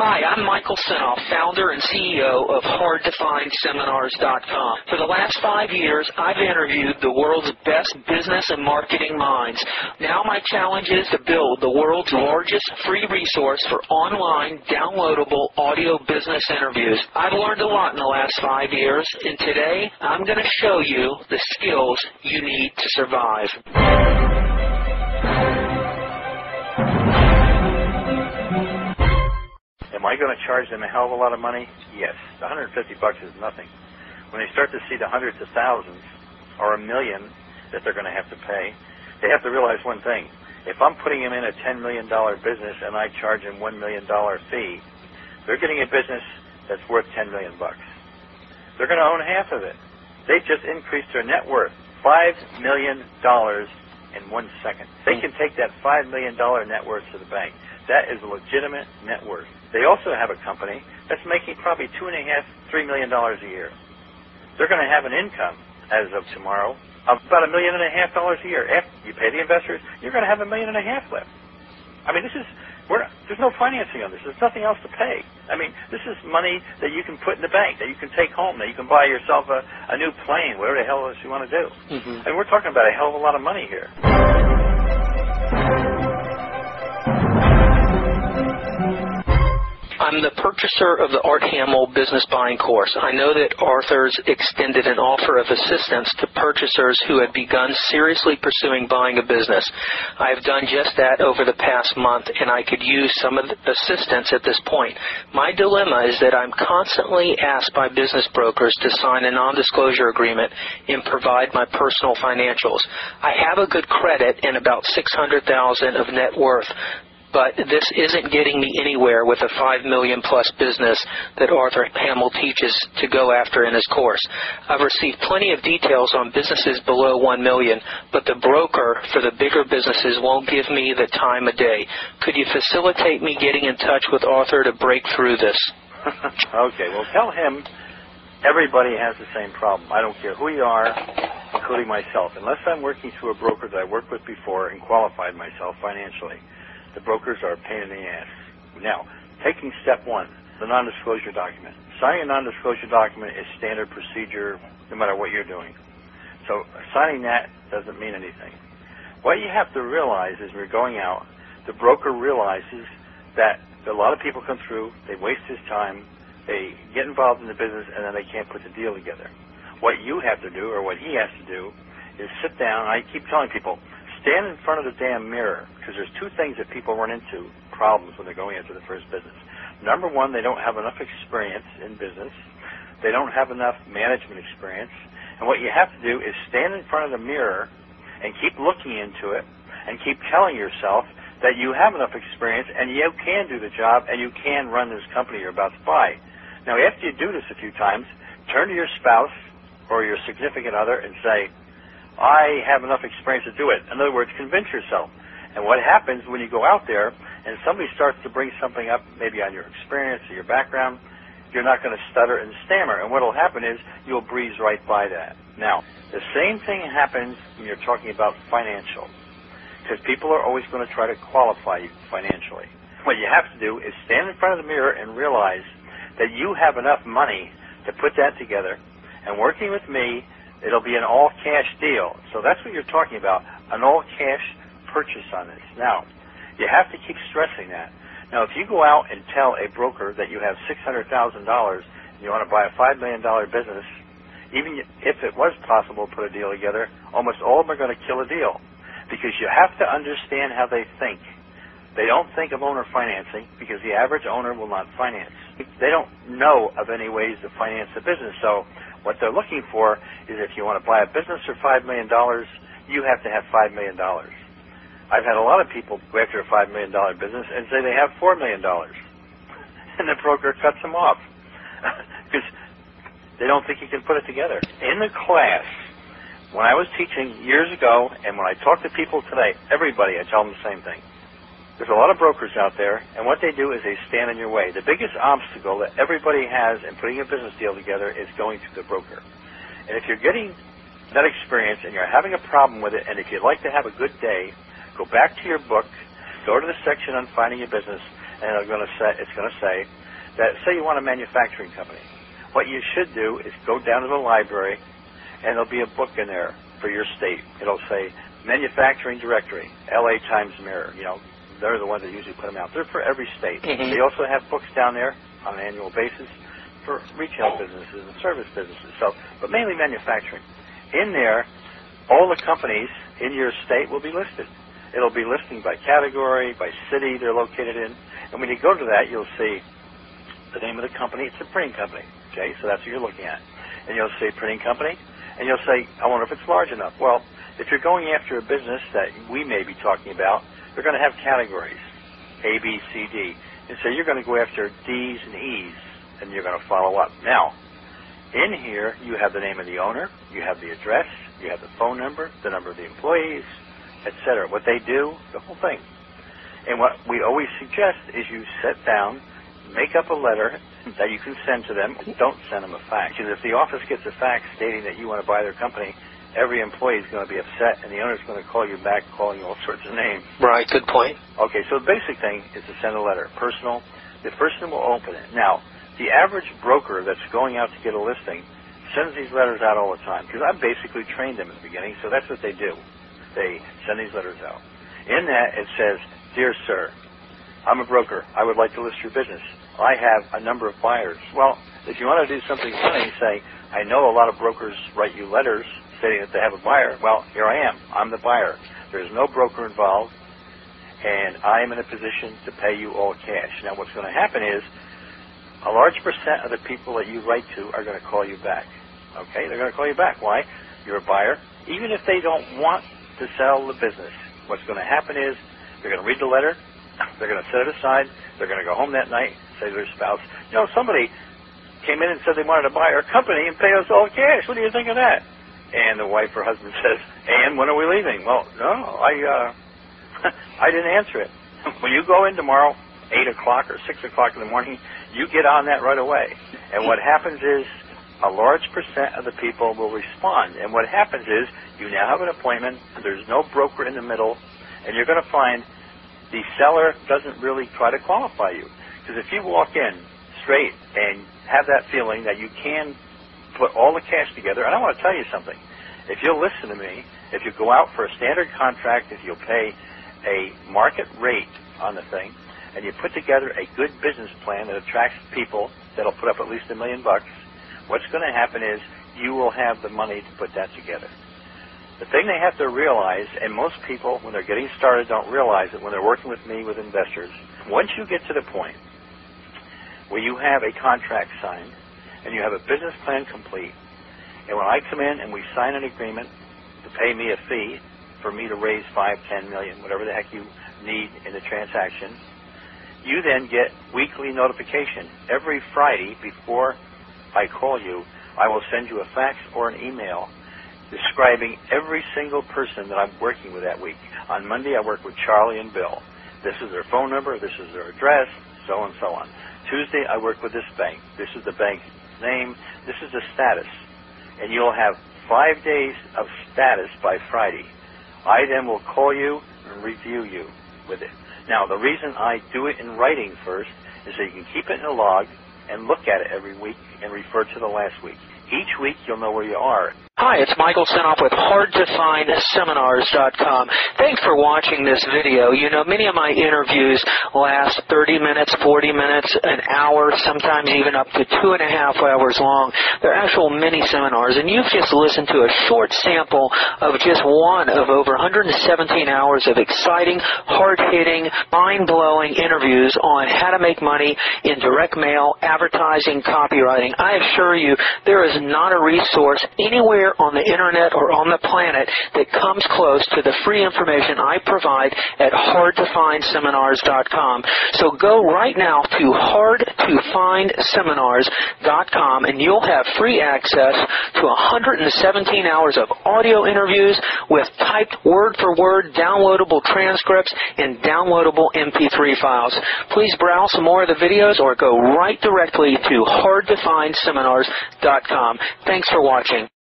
Hi, I'm Michael Senoff, founder and CEO of HardToFindSeminars.com. For the last 5 years, I've interviewed the world's best business and marketing minds. Now my challenge is to build the world's largest free resource for online, downloadable audio business interviews. I've learned a lot in the last 5 years, and today I'm going to show you the skills you need to survive. Am I going to charge them a hell of a lot of money? Yes. The $150 is nothing. When they start to see the hundreds of thousands or $1 million that they're going to have to pay, they have to realize one thing. If I'm putting them in a $10 million business and I charge them $1 million fee, they're getting a business that's worth $10 million. They're going to own half of it. They just increased their net worth $5 million in 1 second. They can take that $5 million net worth to the bank. That is a legitimate net worth. They also have a company that's making probably $2.5–3 million a year. They're going to have an income as of tomorrow of about $1.5 million a year. After you pay the investors, you're going to have $1.5 million left. I mean, there's no financing on this. There's nothing else to pay. I mean, this is money that you can put in the bank, that you can take home, that you can buy yourself a new plane, whatever the hell else you want to do. Mm-hmm. And we're talking about a hell of a lot of money here. I'm the purchaser of the Art Hamel business buying course. I know that Arthur's extended an offer of assistance to purchasers who had begun seriously pursuing buying a business. I have done just that over the past month, and I could use some of the assistance at this point. My dilemma is that I'm constantly asked by business brokers to sign a non-disclosure agreement and provide my personal financials. I have a good credit and about $600,000 of net worth, but this isn't getting me anywhere with a $5 million plus business that Arthur Hamel teaches to go after in his course. I've received plenty of details on businesses below $1 million, but the broker for the bigger businesses won't give me the time of day. Could you facilitate me getting in touch with Arthur to break through this? Okay, well, tell him everybody has the same problem. I don't care who you are, including myself. Unless I'm working through a broker that I worked with before and qualified myself financially, the brokers are a pain in the ass. Now, taking step one, the non-disclosure document. Signing a non-disclosure document is standard procedure no matter what you're doing. So signing that doesn't mean anything. What you have to realize is when you're going out, the broker realizes that a lot of people come through, they waste his time, they get involved in the business, and then they can't put the deal together. What you have to do, or what he has to do, is sit down. I keep telling people, stand in front of the damn mirror, because there's two things that people run into, problems when they're going into the first business. Number one, they don't have enough experience in business. They don't have enough management experience. And what you have to do is stand in front of the mirror and keep looking into it and keep telling yourself that you have enough experience and you can do the job and you can run this company you're about to buy. Now, after you do this a few times, turn to your spouse or your significant other and say, I have enough experience to do it. In other words, convince yourself. And what happens when you go out there and somebody starts to bring something up, maybe on your experience or your background, you're not going to stutter and stammer. And what will happen is you'll breeze right by that. Now, the same thing happens when you're talking about financial, because people are always going to try to qualify you financially. What you have to do is stand in front of the mirror and realize that you have enough money to put that together. And working with me, it'll be an all-cash deal. So that's what you're talking about, an all-cash purchase on this. Now, you have to keep stressing that. Now, if you go out and tell a broker that you have $600,000 and you want to buy a $5 million business, even if it was possible to put a deal together, almost all of them are going to kill a deal, because you have to understand how they think. They don't think of owner financing, because the average owner will not finance. They don't know of any ways to finance the business. So what they're looking for is, if you want to buy a business for $5 million, you have to have $5 million. I've had a lot of people go after a $5 million business and say they have $4 million. And the broker cuts them off because they don't think you can put it together. In the class, when I was teaching years ago, and when I talk to people today, everybody, I tell them the same thing. There's a lot of brokers out there, and what they do is they stand in your way. The biggest obstacle that everybody has in putting a business deal together is going through the broker. And if you're getting that experience and you're having a problem with it, and if you'd like to have a good day, go back to your book, go to the section on finding a business, and it's going to say that, say you want a manufacturing company. What you should do is go down to the library, and there'll be a book in there for your state. It'll say Manufacturing Directory, LA Times Mirror. You know, they're the ones that usually put them out. They're for every state. Mm-hmm. They also have books down there on an annual basis for retail businesses and service businesses. So, but mainly manufacturing. In there, all the companies in your state will be listed. It'll be listing by category, by city they're located in. And when you go to that, you'll see the name of the company. It's a printing company. Okay, so that's what you're looking at. And you'll say printing company, and you'll say, I wonder if it's large enough. Well, if you're going after a business that we may be talking about, they're going to have categories, A, B, C, D. And so you're going to go after D's and E's, and you're going to follow up. Now, in here, you have the name of the owner, you have the address, you have the phone number, the number of the employees, etc. What they do, the whole thing. And what we always suggest is you sit down, make up a letter that you can send to them. Don't send them a fax. Because if the office gets a fax stating that you want to buy their company, every employee is going to be upset, and the owner is going to call you back calling you all sorts of names. Right, good point. Okay, so the basic thing is to send a letter. Personal. The person will open it. Now, the average broker that's going out to get a listing sends these letters out all the time, because I basically trained them in the beginning, so that's what they do. They send these letters out. In that, it says, Dear Sir, I'm a broker. I would like to list your business. I have a number of buyers. Well, if you want to do something funny, say, I know a lot of brokers write you letters stating that they have a buyer. Well, here I am. I'm the buyer. There's no broker involved, and I am in a position to pay you all cash. Now, what's going to happen is a large percent of the people that you write to are going to call you back. Okay? They're going to call you back. Why? You're a buyer. Even if they don't want to sell the business, what's going to happen is they're going to read the letter, they're going to set it aside, they're going to go home that night, say to their spouse, you know, somebody came in and said they wanted to buy our company and pay us all cash. What do you think of that? And the wife or husband says, and when are we leaving? Well, no, I didn't answer it. When you go in tomorrow, 8 o'clock or 6 o'clock in the morning, you get on that right away. And what happens is a large percent of the people will respond. And what happens is you now have an appointment, there's no broker in the middle, and you're going to find the seller doesn't really try to qualify you. Because if you walk in straight and have that feeling that you can put all the cash together, and I want to tell you something. If you'll listen to me, if you go out for a standard contract, if you'll pay a market rate on the thing, and you put together a good business plan that attracts people that'll put up at least $1 million, what's going to happen is you will have the money to put that together. The thing they have to realize, and most people, when they're getting started, don't realize it when they're working with me, with investors, once you get to the point where you have a contract signed and you have a business plan complete, and when I come in and we sign an agreement to pay me a fee for me to raise $5, $10 million, whatever the heck you need in the transaction, you then get weekly notification. Every Friday before I call you, I will send you a fax or an email describing every single person that I'm working with that week. On Monday, I work with Charlie and Bill. This is their phone number, this is their address, so and so on. Tuesday, I work with this bank. This is the bank's name, this is the status. And you'll have 5 days of status by Friday. I then will call you and review you with it. Now, the reason I do it in writing first is so you can keep it in a log and look at it every week and refer to the last week. Each week, you'll know where you are. Hi, it's Michael Senoff with HardToFindSeminars.com. Thanks for watching this video. You know, many of my interviews last 30 minutes, 40 minutes, an hour, sometimes even up to 2.5 hours long. They're actual mini-seminars, and you've just listened to a short sample of just one of over 117 hours of exciting, hard-hitting, mind-blowing interviews on how to make money in direct mail, advertising, copywriting. I assure you, there is not a resource anywhere on the internet or on the planet that comes close to the free information I provide at HardToFindSeminars.com. So go right now to HardToFindSeminars.com and you'll have free access to 117 hours of audio interviews with typed word-for-word downloadable transcripts and downloadable MP3 files. Please browse some more of the videos or go right directly to HardToFindSeminars.com. Thanks for watching.